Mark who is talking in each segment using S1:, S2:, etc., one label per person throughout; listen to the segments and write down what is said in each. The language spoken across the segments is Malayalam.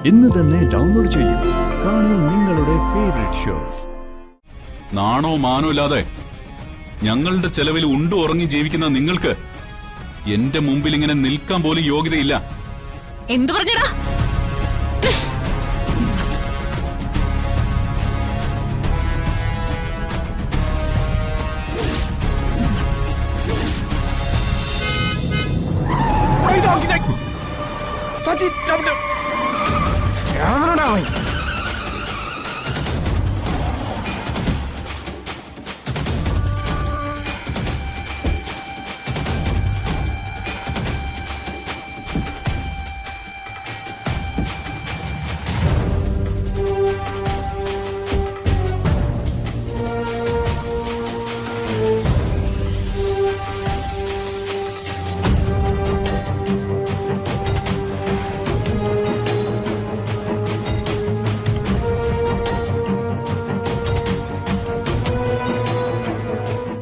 S1: ഇന്ന് തന്നെ ഡൗൺലോഡ് ചെയ്യൂ. കാണൂ നിങ്ങളുടെ ഫേവറേറ്റ് ഷോസ്.
S2: നാണോ മാനോ ഇല്ലാതെ ഞങ്ങളുടെ ചെലവിൽ ഉണ്ടു ഉറങ്ങി ജീവിക്കുന്ന നിങ്ങൾക്ക് എന്റെ മുമ്പിൽ ഇങ്ങനെ നിൽക്കാൻ പോലും യോഗ്യതയില്ല.
S3: എന്തു പറഞ്ഞടാ?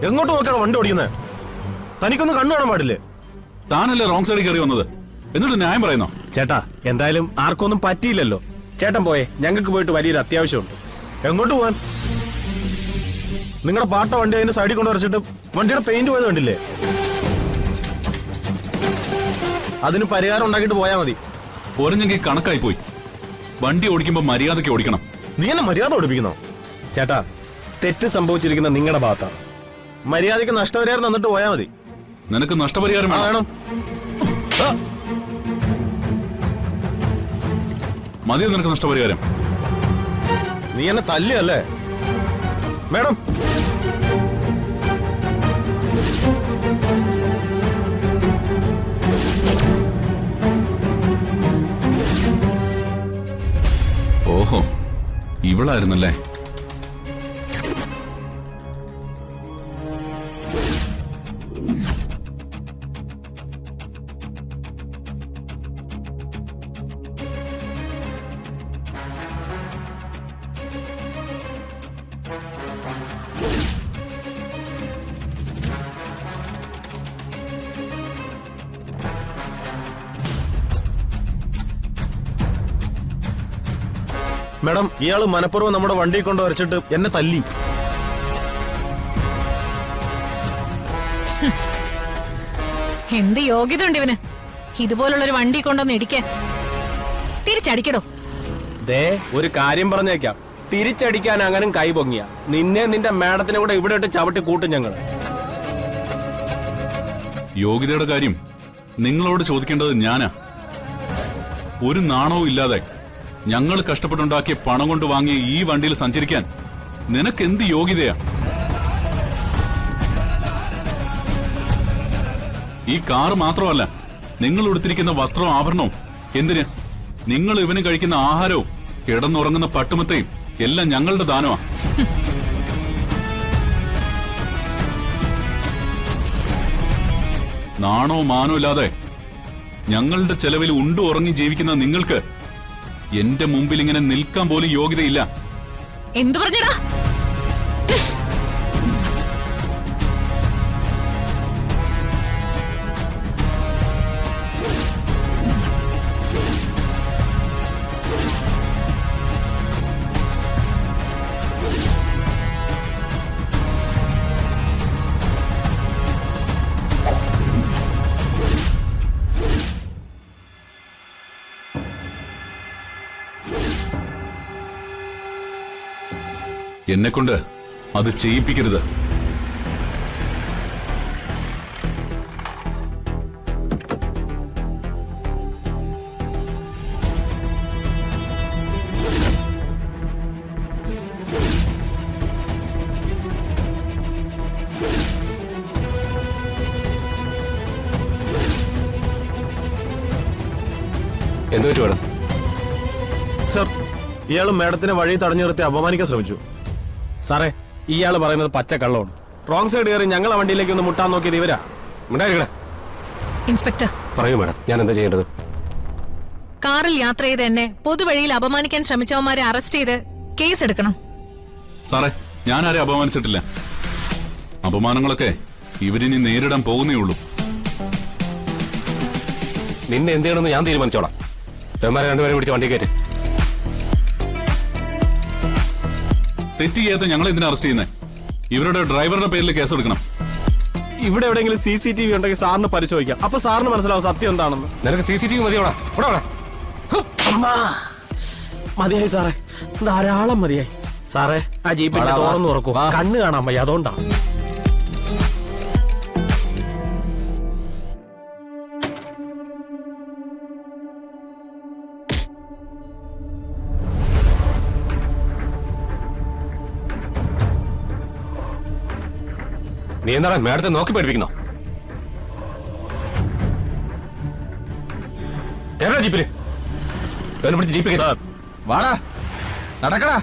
S4: എങ്ങോട്ട് നോക്കാണ് വണ്ടി ഓടിക്കുന്നത്? തനിക്കൊന്നും കണ്ണു കാണാൻ പാടില്ലേ?
S2: താനല്ലേ റോങ് സൈഡിൽ കയറി വന്നത്, എന്നിട്ട് ന്യായം പറയുന്നോ?
S5: ചേട്ടാ, എന്തായാലും ആർക്കൊന്നും പറ്റിയില്ലല്ലോ. ചേട്ടൻ പോയേ, ഞങ്ങൾക്ക് പോയിട്ട് വലിയൊരു അത്യാവശ്യമുണ്ട്.
S4: എങ്ങോട്ട് പോവാൻ? നിങ്ങളുടെ പാട്ട വണ്ടി അതിന്റെ സൈഡിൽ കൊണ്ട് വരച്ചിട്ട് വണ്ടിയുടെ പെയിന്റ് പോയത് കണ്ടില്ലേ? അതിന് പരിഹാരം ഉണ്ടാക്കിയിട്ട് പോയാൽ മതി.
S2: ഒരഞ്ഞെങ്കിൽ കണക്കായി പോയി. വണ്ടി ഓടിക്കുമ്പോ മര്യാദയ്ക്ക് ഓടിക്കണം.
S4: നീ എന്നെ മര്യാദ ഓടിപ്പിക്കുന്നോ?
S5: ചേട്ടാ, തെറ്റ് സംഭവിച്ചിരിക്കുന്ന നിങ്ങളുടെ ഭാഗത്താണ്.
S4: മര്യാദയ്ക്ക് നഷ്ടപരിഹാരം തന്നിട്ട് പോയാൽ മതി.
S2: നിനക്ക് നഷ്ടപരിഹാരം
S4: വേണം.
S2: മതിയോ നിനക്ക് നഷ്ടപരിഹാരം?
S4: നീ എന്നെ തല്ലിയല്ലേ മേഡം?
S2: ഓഹോ, ഇവളായിരുന്നല്ലേ.
S4: മേഡം, ഇയാള് മനഃപൂർവ്വം നമ്മുടെ വണ്ടി കൊണ്ട് വരച്ചിട്ട് എന്നെ തല്ലി.
S3: എന്ത് യോഗ്യത ഉണ്ട് ഇവന് ഇതുപോലുള്ളൊരു വണ്ടി കൊണ്ടൊന്ന് ഇടിക്കാൻ? തിരിച്ചടിക്കടോ.
S5: ദേ, ഒരു കാര്യം പറഞ്ഞേക്കാം, തിരിച്ചടിക്കാൻ അങ്ങനെ കൈ പൊങ്ങിയ നിന്നെ നിന്റെ മാഡത്തിനെ കൂടെ ഇവിടെ ഇട്ട് ചവിട്ടി കൂട്ടും ഞങ്ങള്.
S2: യോഗ്യതയുടെ കാര്യം നിങ്ങളോട് ചോദിക്കേണ്ടത് ഞാനാ. ഒരു നാണവും ഇല്ലാതെ ഞങ്ങൾ കഷ്ടപ്പെട്ടുണ്ടാക്കിയ പണം കൊണ്ട് വാങ്ങിയ ഈ വണ്ടിയിൽ സഞ്ചരിക്കാൻ നിനക്ക് എന്ത് യോഗ്യതയാ? ഈ കാറ് മാത്രമല്ല, നിങ്ങൾ ഉടുത്തിരിക്കുന്ന വസ്ത്രവും ആഭരണവും എന്തിന്? നിങ്ങൾ ഇവന് കഴിക്കുന്ന ആഹാരവും കിടന്നുറങ്ങുന്ന പട്ടുമത്തയും എല്ലാം ഞങ്ങളുടെ ദാനമാ. നാണോ മാനോ ഇല്ലാതെ ഞങ്ങളുടെ ചെലവിൽ ഉണ്ടു ഉറങ്ങി ജീവിക്കുന്ന നിങ്ങൾക്ക് എന്റെ മുമ്പിൽ ഇങ്ങനെ നിൽക്കാൻ പോലും യോഗ്യതയില്ല.
S3: എന്തു പറഞ്ഞടാ?
S2: എന്നെക്കൊണ്ട് അത് ചെയ്യിപ്പിക്കരുത്.
S5: എന്തുപറ്റി വേണം?
S4: സർ, ഇയാള് മേഡത്തിനെ വഴി തടഞ്ഞു നിർത്തി അപമാനിക്കാൻ ശ്രമിച്ചു.
S5: സാറേ, ഇയാള് പറയുന്നത് പച്ചക്കള്ളമാണ്. റോങ് സൈഡ് കയറി ഞങ്ങളെ വണ്ടിയിലേക്ക് ഒന്ന് മുട്ടാൻ നോക്കിയത് ഇവരാ.
S3: ഇൻസ്പെക്ടർ
S5: പറയൂ മാഡം, ഞാൻ എന്താ ചെയ്യേണ്ടത്?
S3: കാറിൽ യാത്ര ചെയ്ത് എന്നെ പൊതുവഴിയിൽ അപമാനിക്കാൻ ശ്രമിച്ചവന്മാരെ അറസ്റ്റ് ചെയ്ത് കേസ് എടുക്കണം.
S2: സാറേ, ഞാൻ ആരെ അപമാനിച്ചിട്ടില്ല. അപമാനങ്ങളൊക്കെ ഇവരിനി നേരിടാൻ പോകുന്നേ ഉള്ളൂ.
S5: നിന്നെ എന്ത് ചെയ്യണമെന്ന് ഞാൻ തീരുമാനിച്ചോളാം. രണ്ടുപേരെ പിടിച്ച് വണ്ടി കയറ്റി
S2: തെറ്റ് ചെയ്യാത്ത ഞങ്ങൾ എന്തിനാ അറസ്റ്റ് ചെയ്യുന്നത്? ഇവരുടെ ഡ്രൈവറുടെ പേരിൽ കേസെടുക്കണം.
S5: ഇവിടെ എവിടെയെങ്കിലും CCTV ഉണ്ടെങ്കിൽ സാറിന് പരിശോധിക്കാം. അപ്പൊ സാറിന് മനസ്സിലാവും സത്യം എന്താണെന്ന്.
S6: നിനക്ക് CCTV മതിയോടാ?
S5: അമ്മാ, മതിയായി സാറേ, ധാരാളം മതിയായി. സാറേ, ആ ജീപ്പിന്റെ തുറന്നു തുറക്കൂ. കണ്ണ് കാണാൻ വയ്യ, അതുകൊണ്ടാ.
S6: നീ എന്താണ് മേഡത്തെ നോക്കി പഠിപ്പിക്കുന്നോ? കേരള ജീപ്പില് പിടിച്ച് ജീപ്പ് കയറ്റി.
S1: വാടാ, നടക്കടാ.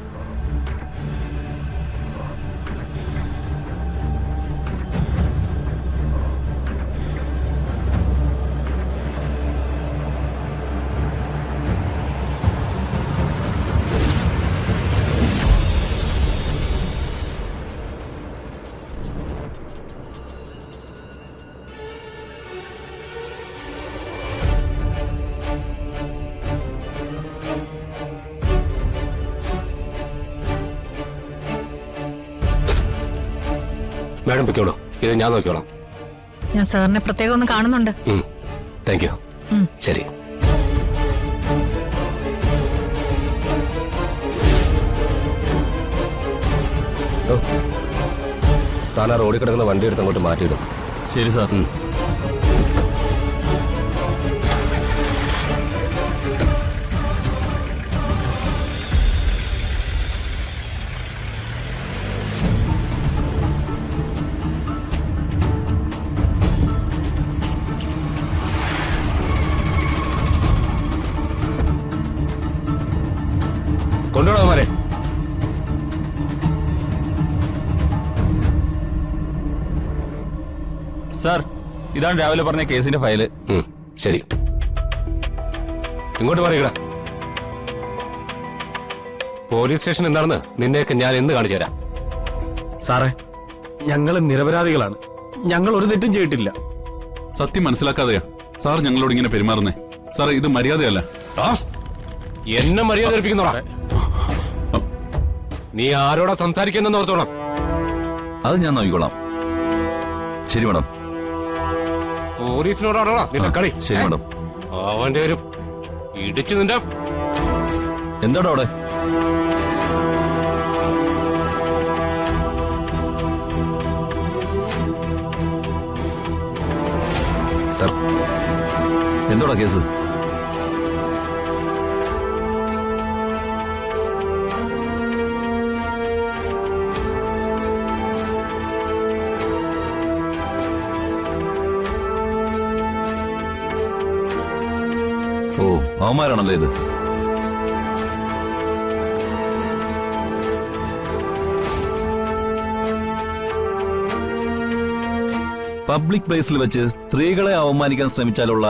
S6: മേഡം പൊയ്ക്കോളൂ, ഇത് ഞാൻ നോക്കിക്കോളാം.
S3: ഞാൻ സാറിനെ പ്രത്യേകം ഒന്ന് കാണുന്നുണ്ട്.
S6: Thank you. ശരി. താൻ ആ റോഡിൽ കിടക്കുന്ന വണ്ടി എടുത്ത് അങ്ങോട്ട് മാറ്റിയിടും.
S4: ശരി സാർ.
S6: കൊണ്ടുപോടാമാരെ.
S4: സാർ, ഇതാണ് രാവിലെ പറഞ്ഞ കേസിന്റെ ഫയല്.
S6: ശരി, ഇങ്ങോട്ട് പറയുക. പോലീസ് സ്റ്റേഷൻ എന്താണെന്ന് നിന്നെയൊക്കെ ഞാൻ എന്ന് കാണിച്ചു തരാം.
S5: സാറേ, ഞങ്ങൾ നിരപരാധികളാണ്. ഞങ്ങൾ ഒരു തെറ്റും ചെയ്തിട്ടില്ല.
S2: സത്യം മനസ്സിലാക്കാതെയാ സാർ ഞങ്ങളോട് ഇങ്ങനെ പെരുമാറുന്നേ. സാർ, ഇത് മര്യാദയല്ല.
S6: എന്നെ മര്യാദ ഏൽപ്പിക്കുന്നോടാ. നീ ആരോടാ സംസാരിക്കുന്നെന്ന് ഓർത്തോണം.
S1: അത് ഞാൻ നോക്കിക്കോളാം. ശരി മാഡം.
S6: പോലീസിനോടാണോടാ നിന്റെ കളി?
S1: ശരി മാഡം.
S6: അവന്റെ ഒരു ഇടിച്ചു നിന്റെ.
S1: എന്താടോ അവിടെ?
S6: സർ,
S1: എന്തോടാ കേസ്? ഓ, അവന്മാരാണല്ലേ ഇത്? പബ്ലിക് പ്ലേസിൽ വെച്ച് സ്ത്രീകളെ അവമാനിക്കാൻ ശ്രമിച്ചാലുള്ള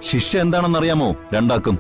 S1: ശിക്ഷ എന്താണെന്നറിയാമോ രണ്ടാക്കും?